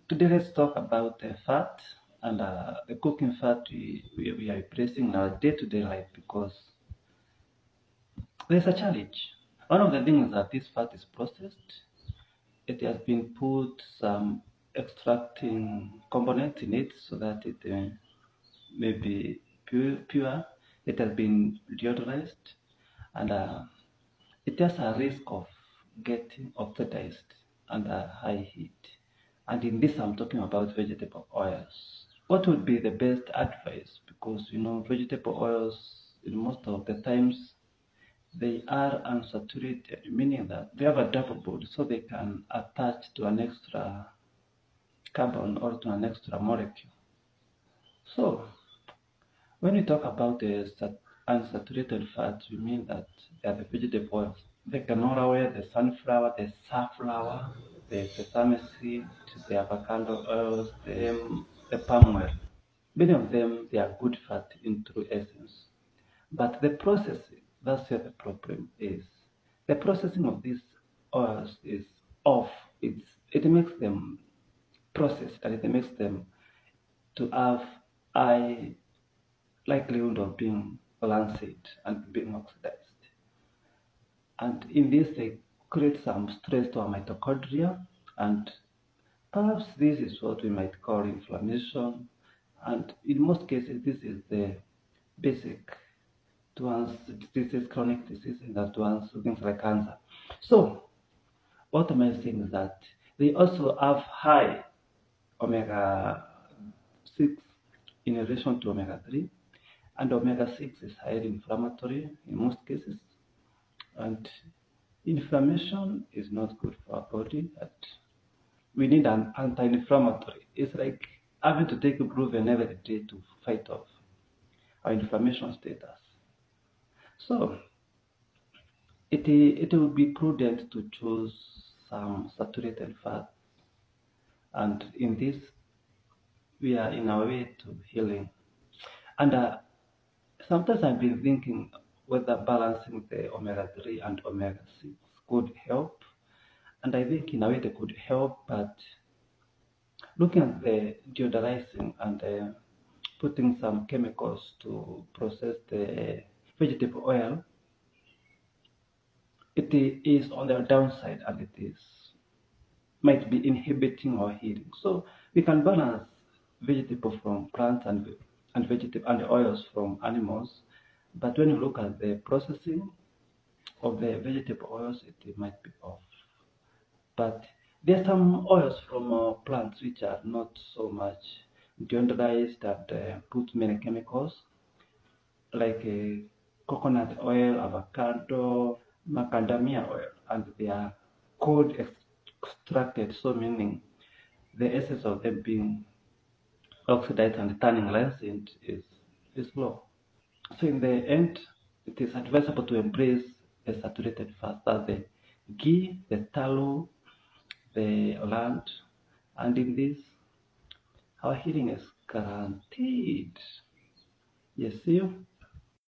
Today let's talk about the fat and the cooking fat we are replacing in our day-to-day life because there's a challenge. One of the things that this fat is processed, it has been put some extracting components in it so that it may be pure. It has been deodorized and it has a risk of getting oxidized under high heat. And in this, I'm talking about vegetable oils. What would be the best advice? Because vegetable oils, in most of the times, they are unsaturated, meaning that they have a double bond, so they can attach to an extra carbon or to an extra molecule. So, when we talk about the unsaturated fats, we mean that they are the vegetable oils. The canola oil, the sunflower, the safflower, the sesame seed, the avocado oils, the palm oil. Many of them, they are good fat in true essence. But the processing, that's where the problem is. The processing of these oils is off. It makes them processed and it makes them to have high likelihood of being rancid and being oxidized. And in this, they create some stress to our mitochondria, and perhaps this is what we might call inflammation. And in most cases, this is the basic to answer diseases, chronic diseases that to answer things like cancer. So, what am I saying is that they also have high omega 6 in relation to omega 3, and omega 6 is highly inflammatory in most cases. And inflammation is not good for our body. And we need an anti-inflammatory. It's like having to take ibuprofen every day to fight off our inflammation status. So it will be prudent to choose some saturated fat, and in this we are in our way to healing. And sometimes I've been thinking whether balancing the omega 3 and omega 6 could help, and I think in a way they could help, but looking at the deodorizing and putting some chemicals to process the vegetable oil, it is on the downside and it is might be inhibiting our healing. So we can balance vegetable from plants and vegetable and oils from animals, but when you look at the processing of the vegetable oils, it might be off. But there are some oils from plants which are not so much deodorized and put many chemicals, like coconut oil, avocado, macadamia oil, and they are cold extracted, so meaning the essence of them being oxidized and turning rancid is low. So in the end, it is advisable to embrace the saturated fats, that's the ghee, the tallow, the lard, and in this, our healing is guaranteed. Yes, see you.